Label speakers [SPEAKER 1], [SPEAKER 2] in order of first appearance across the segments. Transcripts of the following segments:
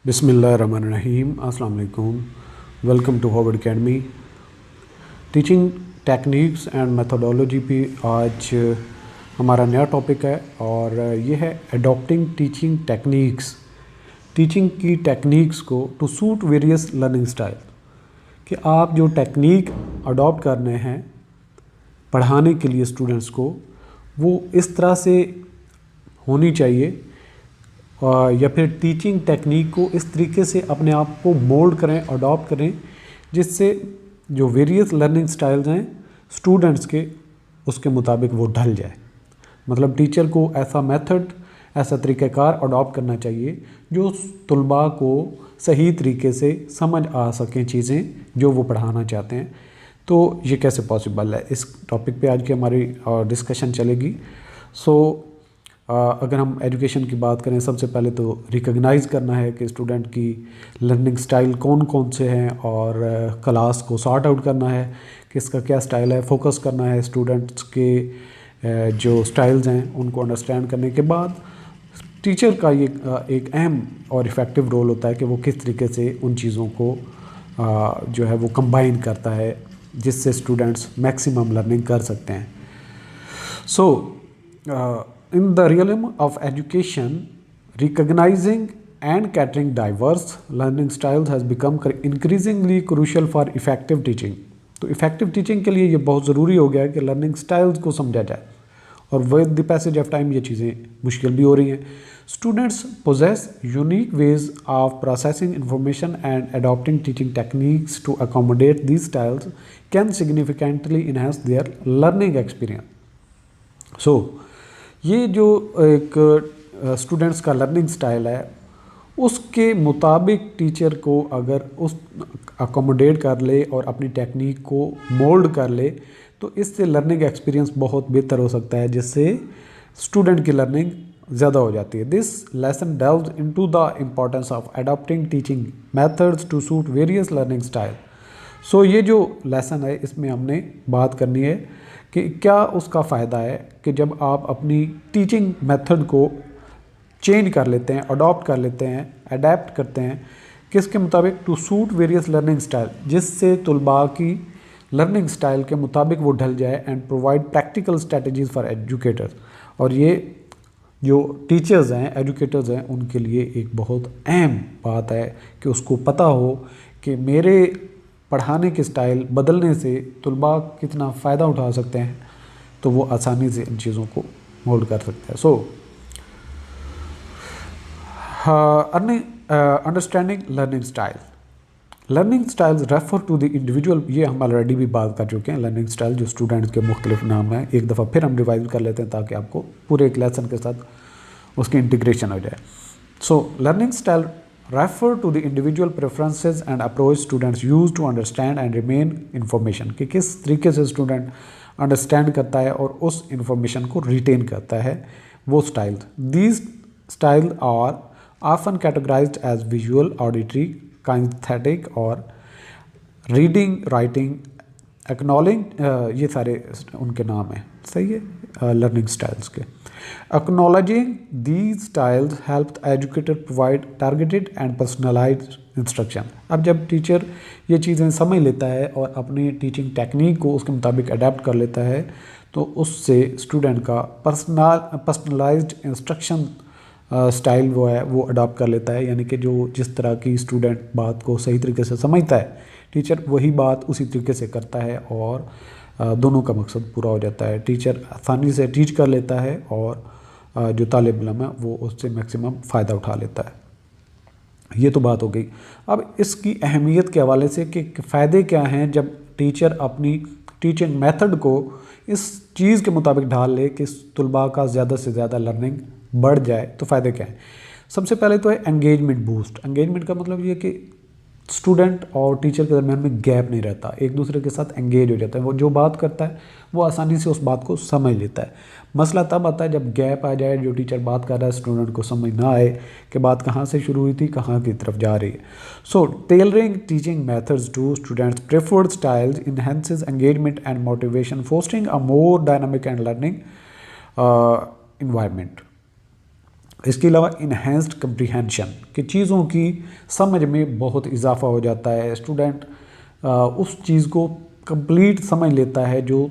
[SPEAKER 1] बिस्मिल्लाहिर्रहमानिर्रहीम अस्सलाम वालेकुम। Welcome to Harvard academy. Teaching techniques and methodology पे आज हमारा नया टॉपिक है और ये है अडॉप्टिंग टीचिंग टेक्निक्स। टीचिंग की टेक्निक्स को to suit various learning style, कि आप जो टेक्निक अडॉप्ट करने हैं पढ़ाने के लिए स्टूडेंट्स को, वो इस तरह से होनी चाहिए या फिर टीचिंग टेक्निक को इस तरीके से अपने आप को मोल्ड करें, अडॉप्ट करें, जिससे जो वेरियस लर्निंग स्टाइल्स हैं स्टूडेंट्स के, उसके मुताबिक वो ढल जाए। मतलब टीचर को ऐसा मेथड, ऐसा तरीक़ाकार अडॉप्ट करना चाहिए जो तुलबा को सही तरीके से समझ आ सकें चीज़ें जो वो पढ़ाना चाहते हैं। तो ये कैसे पॉसिबल है, इस टॉपिक पे आज की हमारी डिस्कशन चलेगी। अगर हम एजुकेशन की बात करें, सबसे पहले तो रिकॉग्नाइज़ करना है कि स्टूडेंट की लर्निंग स्टाइल कौन कौन से हैं और क्लास को सॉर्ट आउट करना है कि इसका क्या स्टाइल है। फोकस करना है स्टूडेंट्स के जो स्टाइल्स हैं उनको अंडरस्टैंड करने के बाद टीचर का ये एक अहम और इफ़ेक्टिव रोल होता है कि वो किस तरीके से उन चीज़ों को जो है वो कंबाइन करता है जिससे स्टूडेंट्स मैक्सिमम लर्निंग कर सकते हैं। In the realm of education, recognizing and catering diverse learning styles has become increasingly crucial for effective teaching. तो effective teaching के लिए ये बहुत ज़रूरी हो गया है कि learning styles को समझा जाए, और with the passage of time ये चीज़ें मुश्किल भी हो रही हैं। Students possess unique ways of processing information and adopting teaching techniques to accommodate these styles can significantly enhance their learning experience. ये जो एक स्टूडेंट्स का लर्निंग स्टाइल है उसके मुताबिक टीचर को अगर उस अकोमोडेट कर ले और अपनी टेक्निक को मोल्ड कर ले तो इससे लर्निंग एक्सपीरियंस बहुत बेहतर हो सकता है, जिससे स्टूडेंट की लर्निंग ज़्यादा हो जाती है। This lesson delves into the importance of adopting teaching methods to suit various learning style. ये जो लेसन है इसमें हमने बात करनी है कि क्या उसका फ़ायदा है कि जब आप अपनी टीचिंग मेथड को चेंज कर लेते हैं, अडॉप्ट कर लेते हैं, अडेप्ट करते हैं किसके मुताबिक, to suit various learning style, जिससे तुलबा की लर्निंग स्टाइल के मुताबिक वो ढल जाए, and provide practical strategies for educators. और ये जो टीचर्स हैं, एजुकेटर्स हैं, उनके लिए एक बहुत अहम बात है कि उसको पता हो कि मेरे पढ़ाने के स्टाइल बदलने से तुलबा कितना फ़ायदा उठा सकते हैं, तो वो आसानी से इन चीज़ों को मोल्ड कर सकते हैं। Understanding learning style. Learning styles refer to the individual, ये हम ऑलरेडी भी बात कर चुके हैं। लर्निंग स्टाइल जो स्टूडेंट्स के मुख्तलिफ नाम हैं, एक दफ़ा फिर हम रिवाइज कर लेते हैं ताकि आपको पूरे एक लेसन के साथ उसकी इंटीग्रेशन हो जाए। Learning style refer to the individual preferences and approach students use to understand and retain information, कि किस तरीके से स्टूडेंट अंडरस्टैंड करता है और उस इंफॉर्मेशन को रिटेन करता है, वो styles. These style are often categorised as visual, auditory, kinesthetic और रीडिंग, राइटिंग, एक्नॉलेज, ये सारे उनके नाम हैं, सही है, लर्निंग स्टाइल्स के। Acknowledging these styles helps educator provide targeted and personalized instruction। अब जब टीचर ये चीज़ें समझ लेता है और अपनी टीचिंग टेक्निक को उसके मुताबिक अडेप्ट कर लेता है, तो उससे स्टूडेंट का पर्सनलाइज्ड इंस्ट्रक्शन स्टाइल वो है वो अडॉप्ट कर लेता है। यानी कि जो जिस तरह की स्टूडेंट बात को सही तरीके से समझता है, टीचर वही बात उसी तरीके से करता है और दोनों का मकसद पूरा हो जाता है। टीचर आसानी से टीच कर लेता है और जो तालिब इल्म है वो उससे मैक्सिमम फ़ायदा उठा लेता है। ये तो बात हो गई। अब इसकी अहमियत के हवाले से कि फ़ायदे क्या हैं जब टीचर अपनी टीचिंग मेथड को इस चीज़ के मुताबिक ढाल ले कि तुलबा का ज़्यादा से ज़्यादा लर्निंग बढ़ जाए, तो फ़ायदे क्या हैं। सबसे पहले तो है एंगेजमेंट बूस्ट। एंगेजमेंट का मतलब ये कि स्टूडेंट और टीचर के दरमियान में गैप नहीं रहता, एक दूसरे के साथ एंगेज हो जाता है। वो जो बात करता है वो आसानी से उस बात को समझ लेता है। मसला तब आता है जब गैप आ जाए, जो टीचर बात कर रहा है स्टूडेंट को समझ ना आए कि बात कहाँ से शुरू हुई थी, कहाँ की तरफ जा रही है। Tailoring teaching methods to students preferred styles enhances engagement and motivation, fostering a more dynamic and learning environment. इसके अलावा इन्हेंस्ड कम्प्रीहेंशन कि चीज़ों की समझ में बहुत इजाफा हो जाता है, स्टूडेंट उस चीज़ को कंप्लीट समझ लेता है जो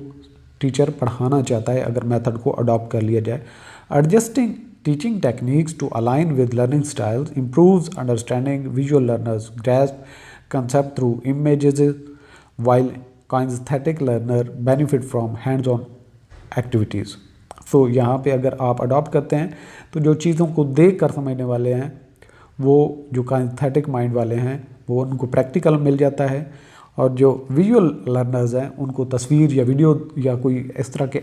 [SPEAKER 1] टीचर पढ़ाना चाहता है अगर मेथड को अडॉप्ट कर लिया जाए। Adjusting teaching techniques to align with learning styles improves understanding, visual learners grasp concept through images while kinesthetic learner benefit from hands-on activities। तो यहाँ पे अगर आप अडॉप्ट करते हैं तो जो चीज़ों को देख कर समझने वाले हैं वो जो काइनेस्थेटिक माइंड वाले हैं वो उनको प्रैक्टिकल मिल जाता है, और जो विजुअल लर्नर्स हैं उनको तस्वीर या वीडियो या कोई इस तरह के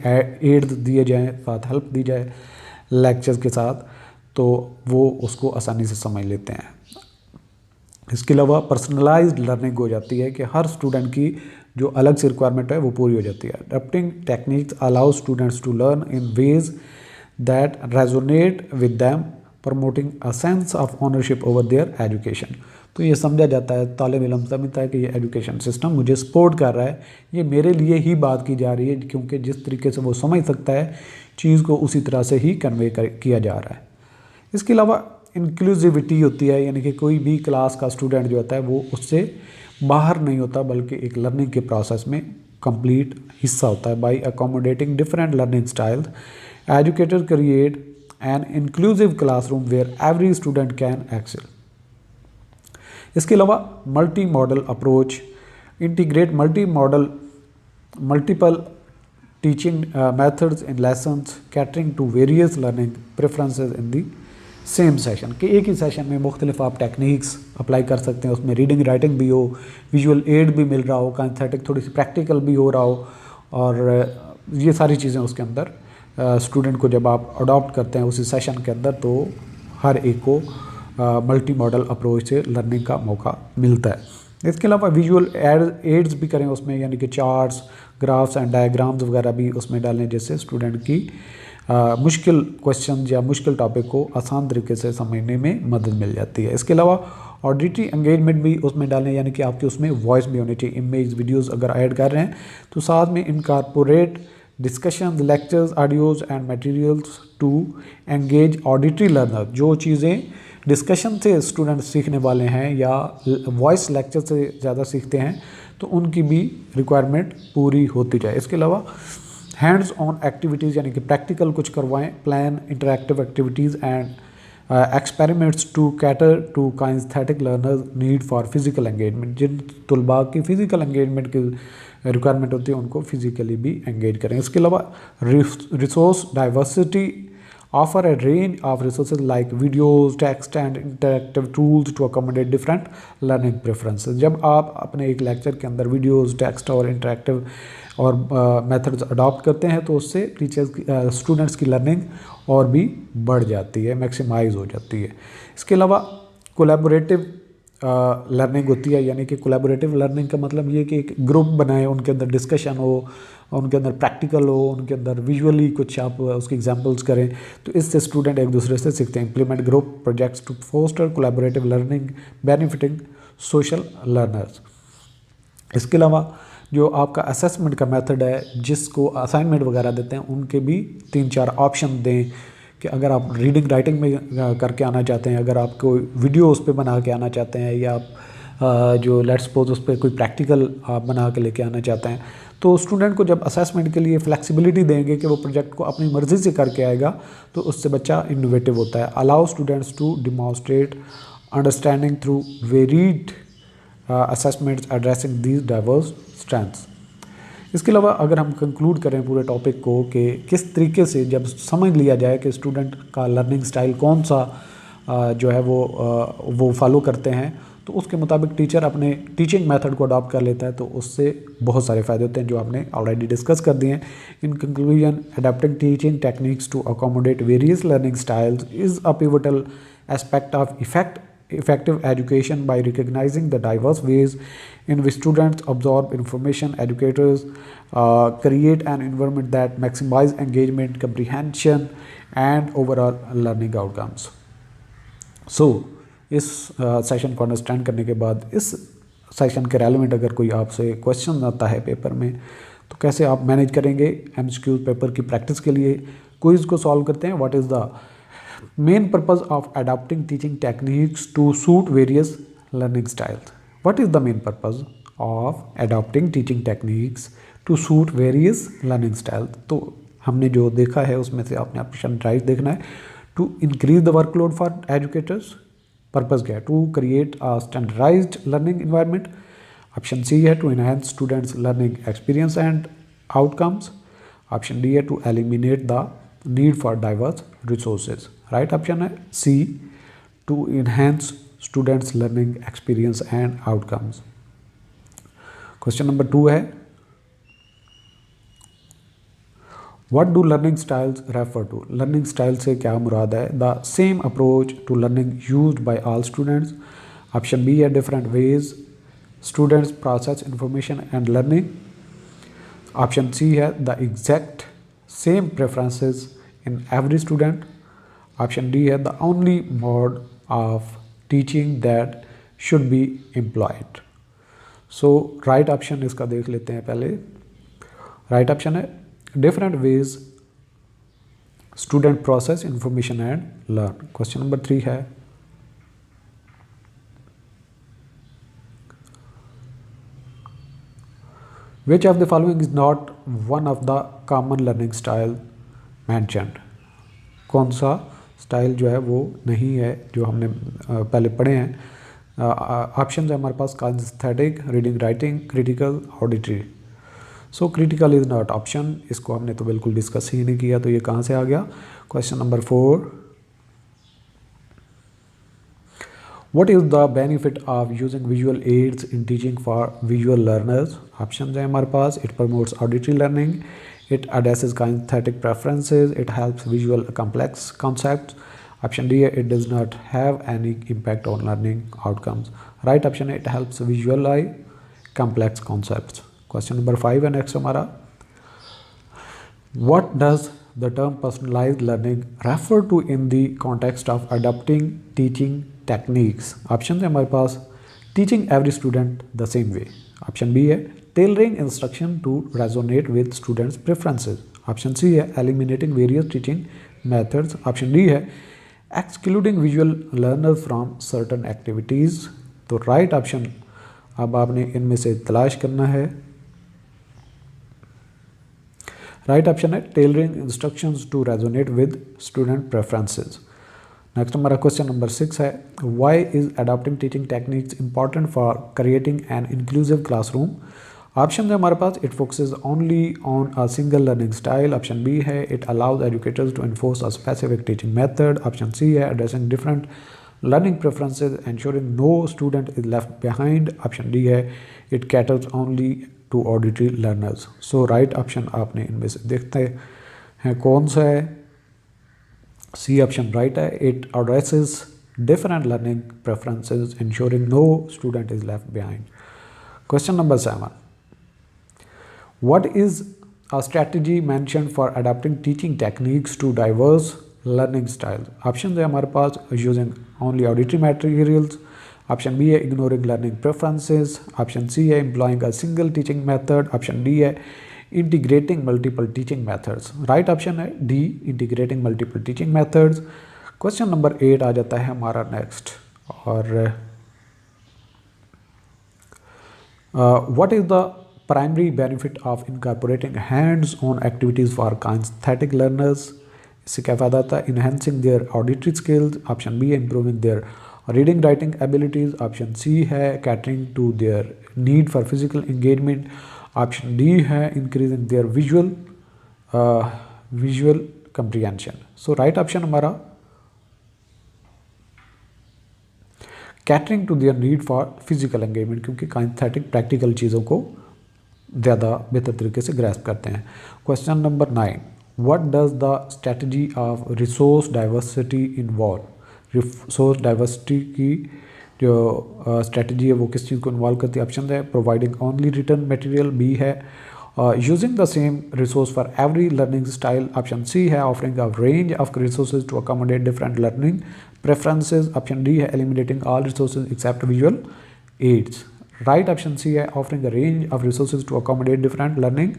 [SPEAKER 1] एड दिए जाएँ, साथ हेल्प दी जाए लेक्चर्स के साथ, तो वो उसको आसानी से समझ लेते हैं। इसके अलावा पर्सनलाइज्ड लर्निंग हो जाती है कि हर स्टूडेंट की जो अलग से रिक्वायरमेंट है वो पूरी हो जाती है। Adopting techniques allow students to learn in ways that resonate with them, promoting a sense of ownership over their education. तो ये समझा जाता है, तालिब इल्म समझता है कि ये एजुकेशन सिस्टम मुझे सपोर्ट कर रहा है, ये मेरे लिए ही बात की जा रही है, क्योंकि जिस तरीके से वो समझ सकता है चीज़ को उसी तरह से ही कन्वे किया जा रहा है। इसके अलावा इंक्लूसिविटी होती है, यानी कि कोई भी क्लास का स्टूडेंट जो होता है वो उससे बाहर नहीं होता बल्कि एक लर्निंग के प्रोसेस में कंप्लीट हिस्सा होता है। By accommodating different learning styles, educator create an inclusive classroom where every student can excel. इसके अलावा multi modal approach integrate multiple teaching methods in lessons catering to various learning preferences in the same session, कि एक ही session में मुख्तलिफ आप techniques apply कर सकते हैं, उसमें रीडिंग राइटिंग भी हो, विजुअल एड भी मिल रहा हो, काइनेस्थेटिक थोड़ी सी प्रैक्टिकल भी हो रहा हो, और ये सारी चीज़ें उसके अंदर स्टूडेंट को जब आप अडॉप्ट करते हैं उसी सेशन के अंदर तो हर एक को मल्टी मॉडल अप्रोच से लर्निंग का मौका मिलता है। इसके अलावा विजुअल एड्स भी करें उसमें, यानी कि चार्ट्स, ग्राफ्स एंड डायग्राम्स वगैरह भी उसमें डालें, जिससे स्टूडेंट की मुश्किल क्वेश्चन या मुश्किल टॉपिक को आसान तरीके से समझने में मदद मिल जाती है। इसके अलावा ऑडिटरी एंगेजमेंट भी उसमें डालें, यानी कि आपकी उसमें वॉइस भी होनी चाहिए, इमेज वीडियोस अगर ऐड कर रहे हैं तो साथ में incorporate discussion, lectures, audios and materials to engage auditory learner. जो चीज़ें डिस्कशन से स्टूडेंट सीखने वाले हैं या वॉइस लेक्चर से ज़्यादा सीखते हैं तो उनकी भी रिक्वायरमेंट पूरी होती जाए। इसके अलावा हैंड्स ऑन एक्टिविटीज़, यानी कि प्रैक्टिकल कुछ करवाएं, plan interactive activities and experiments to cater to kinaesthetic learners need for physical engagement. जिन तलबा की फ़िज़िकल एंगेजमेंट की रिक्वायरमेंट होती है उनको फिज़िकली भी एंगेज करें। इसके अलावा resource diversity, offer a range of resources like videos, text and interactive tools to accommodate different learning preferences। जब आप अपने एक लेक्चर के अंदर वीडियोस, टेक्स्ट और इंटरेक्टिव और मेथड्स अडॉप्ट करते हैं तो उससे टीचर्स स्टूडेंट्स की लर्निंग और भी बढ़ जाती है, मैक्सिमाइज हो जाती है। इसके अलावा कोलैबोरेटिव लर्निंग होती है, यानी कि कोलैबोरेटिव लर्निंग का मतलब ये कि एक ग्रुप बनाए, उनके अंदर डिस्कशन हो, उनके अंदर प्रैक्टिकल हो, उनके अंदर विजुअली कुछ आप उसकी एग्जांपल्स करें, तो इससे स्टूडेंट एक दूसरे से सीखते हैं। Implement group projects to foster collaborative learning benefiting social learners. इसके अलावा जो आपका असेसमेंट का मेथड है, जिसको असाइनमेंट वगैरह देते हैं, उनके भी 3-4 ऑप्शन दें कि अगर आप रीडिंग राइटिंग में करके आना चाहते हैं, अगर आप कोई वीडियो उस पर बना के आना चाहते हैं, या आप जो लेट्स सपोज उस पर कोई प्रैक्टिकल आप बना के लेके आना चाहते हैं, तो स्टूडेंट को जब असेसमेंट के लिए फ्लेक्सिबिलिटी देंगे कि वो प्रोजेक्ट को अपनी मर्ज़ी से करके आएगा तो उससे बच्चा इनोवेटिव होता है। Allow students to demonstrate understanding through varied assessments addressing these diverse strengths. इसके अलावा अगर हम कंक्लूड करें पूरे टॉपिक को कि किस तरीके से जब समझ लिया जाए कि स्टूडेंट का लर्निंग स्टाइल कौन सा जो है वो फॉलो करते हैं, तो उसके मुताबिक टीचर अपने टीचिंग मेथड को अडॉप्ट कर लेता है, तो उससे बहुत सारे फ़ायदे होते हैं जो आपने ऑलरेडी डिस्कस कर दिए हैं। In conclusion, adopting teaching techniques to accommodate various learning styles is a pivotal aspect of effective education by recognizing the diverse ways in which students absorb information. Educators create an environment that maximize engagement, comprehension and overall learning outcomes. So इस session को understand करने के बाद इस session के relevant अगर कोई आपसे क्वेश्चन आता है पेपर में तो कैसे आप मैनेज करेंगे। MCQ पेपर की प्रैक्टिस के लिए क्विज़ को सॉल्व करते हैं। What is the main purpose of adopting teaching techniques to suit various learning styles. What is the main purpose of adopting teaching techniques to suit various learning style. तो हमने जो देखा है उसमें से आपने ऑप्शन राइट देखना है। To increase the workload for educators, purpose क्या है? To create a standardised learning environment. Option C है to enhance students learning experience and outcomes. Option D है to eliminate the need for diverse resources. Right option है C, to enhance students learning experience and outcomes. Question number 2 है, what do learning styles refer to. Learning style से क्या मुराद है? The same approach to learning used by all students. Option B है different ways students process information and learning. Option C है the exact same preferences in every student. Option D है the only mode of teaching that should be employed. So right option इसका देख लेते हैं पहले। Right option है different ways student process information and learn. Question number 3 है, which of the following is not one of the common learning style mentioned. कौन सा style जो है वो नहीं है जो हमने पहले पढ़े हैं। ऑप्शन है हमारे पास kinaesthetic, reading writing, critical, auditory. So critical is not option, इसको हमने तो बिल्कुल डिस्कस ही नहीं किया, तो ये कहाँ से आ गया। Question number 4, what is the benefit of using visual aids in teaching for visual learners. Option है हमारे पास, it promotes auditory learning, it addresses kinesthetic preferences, it helps visual complex concepts. Option D, it does not have any impact on learning outcomes. Right option, it helps visualize complex concepts. Question number 5 है next हमारा, what does the term personalized learning refer to in the context of adopting teaching techniques? Option है हमारे पास, teaching every student the same way. Option B है tailoring instruction to resonate with students' preferences. Option C है eliminating various teaching methods. Option D है excluding visual learners from certain activities. तो right option अब आपने इनमें से तलाश करना है। right option है tailoring instructions to resonate with student preferences. Next हमारा क्वेश्चन नंबर 6 है, why is adopting teaching techniques important for creating an inclusive classroom. Option है हमारे पास, it focuses only on a single learning style. Option B है it allows educators to enforce a specific teaching method. Option C है addressing different learning preferences ensuring no student is left behind. Option D है it caters only to auditory learners. So right option आपने इनमें से देखते हैं कौन सा है। सी ऑप्शन राइट है, it addresses different learning preferences ensuring no student is left behind. Question number 7, what is a strategy mentioned for adapting teaching techniques to diverse learning styles? Option है हमारे पास, using only auditory materials। Option B है ignoring learning preferences। Option C है employing a single teaching method। Option D है integrating multiple teaching methods। Right option है D, integrating multiple teaching methods। Question number 8 आ जाता है हमारा next, और what is the primary benefit of incorporating hands on activities for kinaesthetic learners. इससे क्या फ़ायदा होता है? Enhancing there auditory skills. Option B है improving their reading writing abilities. Option C है catering to their need for physical engagement. Option D है increasing their visual comprehension. So right option हमारा catering to their need for physical engagement, क्योंकि kinaesthetic practical चीज़ों को ज़्यादा बेहतर तरीके से ग्रैस्प करते हैं। Question number 9, what does the strategy of resource diversity involve. Resource diversity की जो स्ट्रेटजी है वो किस चीज़ को इन्वॉल्व करती है? ऑप्शन है providing only written material. B है using the same resource for every learning style. Option C है offering a range of resources to accommodate different learning preferences. Option D है eliminating all resources except visual aids. Right option C है offering a range of resources to accommodate different learning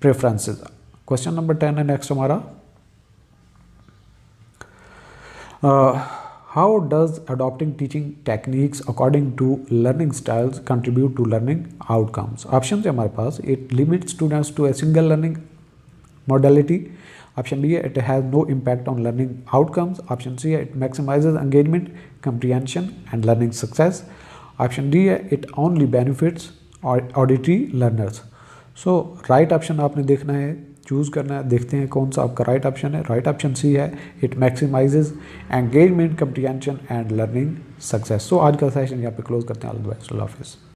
[SPEAKER 1] preferences. Question number 10 है next हमारा, how does adopting teaching techniques according to learning styles contribute to learning outcomes? Option है हमारे पास, it limit students to a single learning modality. Option B, it has no impact on learning outcomes. Option C, it maximizes engagement, comprehension and learning success. Option D, it only benefits auditory learners. So right option आपने देखना है, choose करना है, देखते हैं कौन सा आपका राइट ऑप्शन है. राइट ऑप्शन सी है, it maximises engagement, comprehension and learning success. So आज का सेशन यहाँ पे क्लोज करते हैं. ऑल द बेस्ट, अल्लाह हाफिज़.